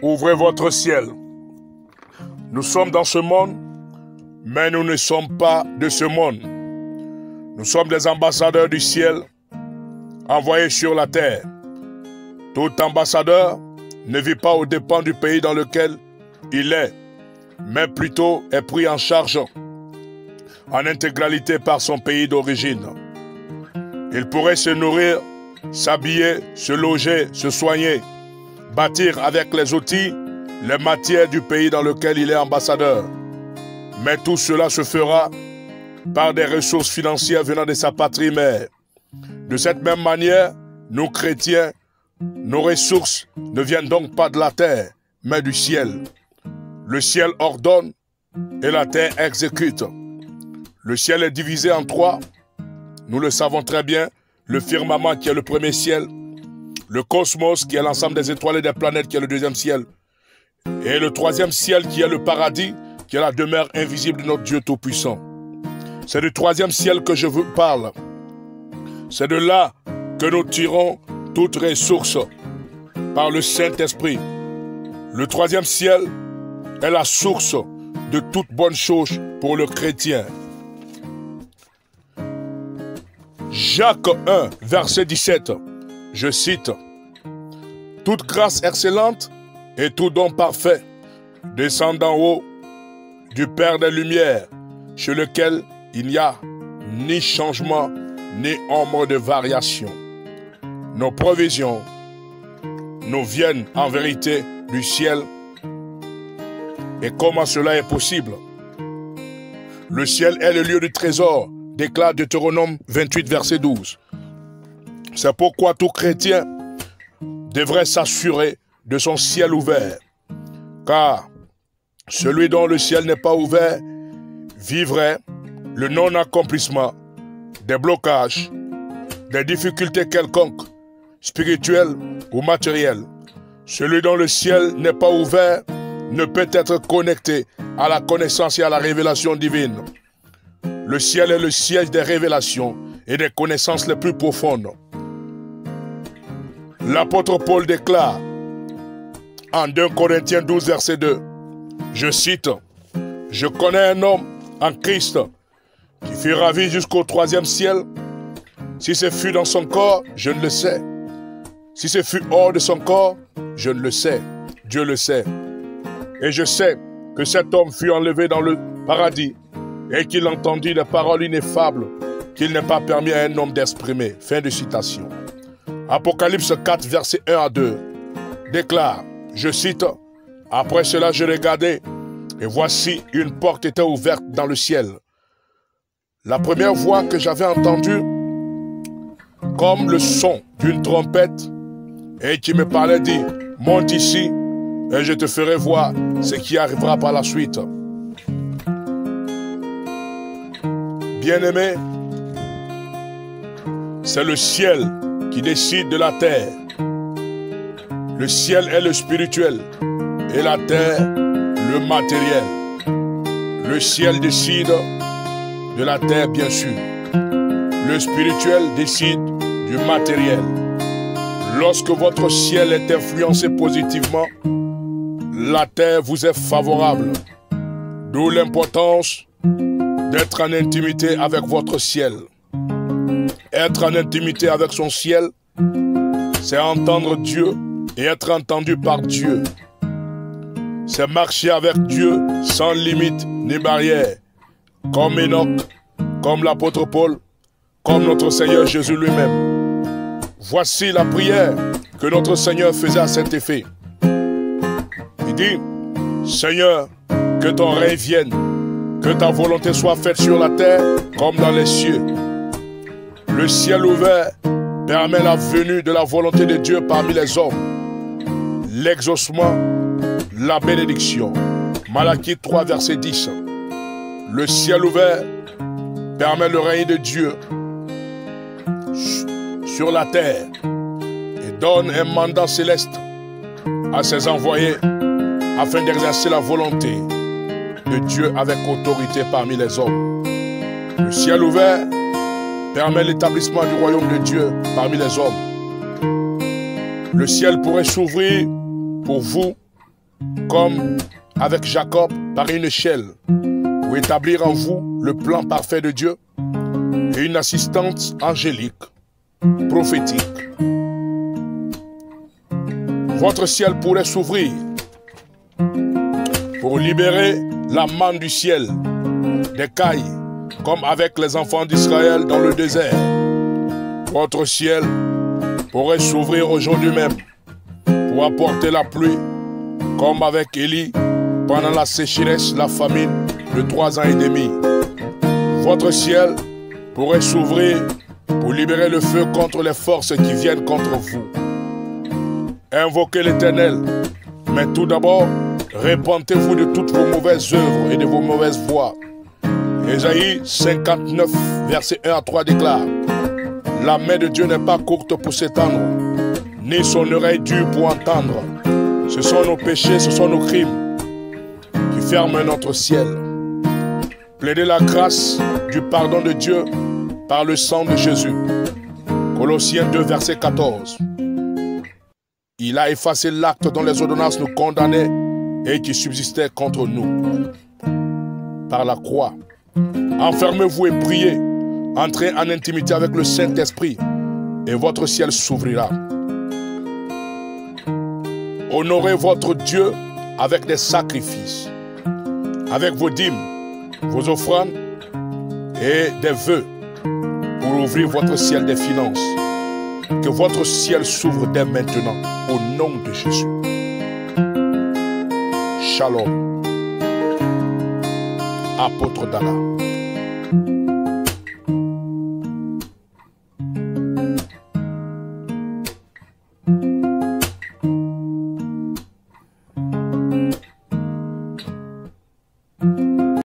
Ouvrez votre ciel. Nous sommes dans ce monde, mais nous ne sommes pas de ce monde. Nous sommes des ambassadeurs du ciel, envoyés sur la terre. Tout ambassadeur ne vit pas aux dépens du pays dans lequel il est, mais plutôt est pris en charge en intégralité par son pays d'origine. Il pourrait se nourrir, s'habiller, se loger, se soigner, bâtir avec les outils, les matières du pays dans lequel il est ambassadeur. Mais tout cela se fera par des ressources financières venant de sa patrie mère. De cette même manière, nous chrétiens, nos ressources ne viennent donc pas de la terre, mais du ciel. Le ciel ordonne et la terre exécute. Le ciel est divisé en trois. Nous le savons très bien. Le firmament qui est le premier ciel, le cosmos qui est l'ensemble des étoiles et des planètes qui est le deuxième ciel, et le troisième ciel qui est le paradis, qui est la demeure invisible de notre Dieu Tout-Puissant. C'est du troisième ciel que je vous parle. C'est de là que nous tirons toute ressource par le Saint-Esprit. Le troisième ciel est la source de toute bonne chose pour le chrétien. Jacques 1, verset 17, je cite, « Toute grâce excellente et tout don parfait descend d'en haut du Père des Lumières, chez lequel il n'y a ni changement ni ombre de variation. Nos provisions nous viennent en vérité du ciel. Et comment cela est possible? Le ciel est le lieu du trésor, déclare Deutéronome 28, verset 12. C'est pourquoi tout chrétien devrait s'assurer de son ciel ouvert. Car celui dont le ciel n'est pas ouvert vivrait le non-accomplissement, des blocages, des difficultés quelconques, spirituelles ou matérielles. Celui dont le ciel n'est pas ouvert ne peut être connecté à la connaissance et à la révélation divine. Le ciel est le siège des révélations et des connaissances les plus profondes. L'apôtre Paul déclare en 2 Corinthiens 12, verset 2, je cite, « Je connais un homme en Christ qui fut ravi jusqu'au 3e ciel. Si ce fut dans son corps, je ne le sais. Si ce fut hors de son corps, je ne le sais. Dieu le sait. Et je sais que cet homme fut enlevé dans le paradis et qu'il entendit des paroles ineffables qu'il n'est pas permis à un homme d'exprimer. » Fin de citation. Apocalypse 4, verset 1 à 2 déclare, je cite, « Après cela je regardai, et voici une porte était ouverte dans le ciel. La première voix que j'avais entendue, comme le son d'une trompette, et qui me parlait dit, « Monte ici, et je te ferai voir ce qui arrivera par la suite. » Bien-aimé, c'est le ciel qui décide de la terre. Le ciel est le spirituel et la terre le matériel. Le ciel décide de la terre, bien sûr. Le spirituel décide du matériel. Lorsque votre ciel est influencé positivement, la terre vous est favorable. D'où l'importance d'être en intimité avec votre ciel. Être en intimité avec son ciel, c'est entendre Dieu et être entendu par Dieu. C'est marcher avec Dieu sans limite ni barrière, comme Enoch, comme l'apôtre Paul, comme notre Seigneur Jésus lui-même. Voici la prière que notre Seigneur faisait à cet effet. Il dit, « Seigneur, que ton règne vienne, que ta volonté soit faite sur la terre comme dans les cieux. » Le ciel ouvert permet la venue de la volonté de Dieu parmi les hommes. L'exaucement, la bénédiction. Malachie 3, verset 10. Le ciel ouvert permet le règne de Dieu sur la terre et donne un mandat céleste à ses envoyés afin d'exercer la volonté de Dieu avec autorité parmi les hommes. Le ciel ouvert permet l'établissement du royaume de Dieu parmi les hommes. Le ciel pourrait s'ouvrir pour vous, comme avec Jacob, par une échelle, pour établir en vous le plan parfait de Dieu et une assistance angélique, prophétique. Votre ciel pourrait s'ouvrir pour libérer la manne du ciel, des cailles, comme avec les enfants d'Israël dans le désert. Votre ciel pourrait s'ouvrir aujourd'hui même pour apporter la pluie, comme avec Élie pendant la sécheresse, la famine de 3 ans et demi. Votre ciel pourrait s'ouvrir pour libérer le feu contre les forces qui viennent contre vous. Invoquez l'Éternel, mais tout d'abord, repentez-vous de toutes vos mauvaises œuvres et de vos mauvaises voies. Ésaïe 59, versets 1 à 3 déclare: la main de Dieu n'est pas courte pour s'étendre, ni son oreille dure pour entendre. Ce sont nos péchés, ce sont nos crimes qui ferment notre ciel. Plaidez la grâce du pardon de Dieu par le sang de Jésus. Colossiens 2, verset 14. Il a effacé l'acte dont les ordonnances nous condamnaient et qui subsistait contre nous. Par la croix, enfermez-vous et priez. Entrez en intimité avec le Saint-Esprit et votre ciel s'ouvrira. Honorez votre Dieu avec des sacrifices, avec vos dîmes, vos offrandes et des vœux pour ouvrir votre ciel des finances. Que votre ciel s'ouvre dès maintenant au nom de Jésus. Shalom. Apôtre Dara.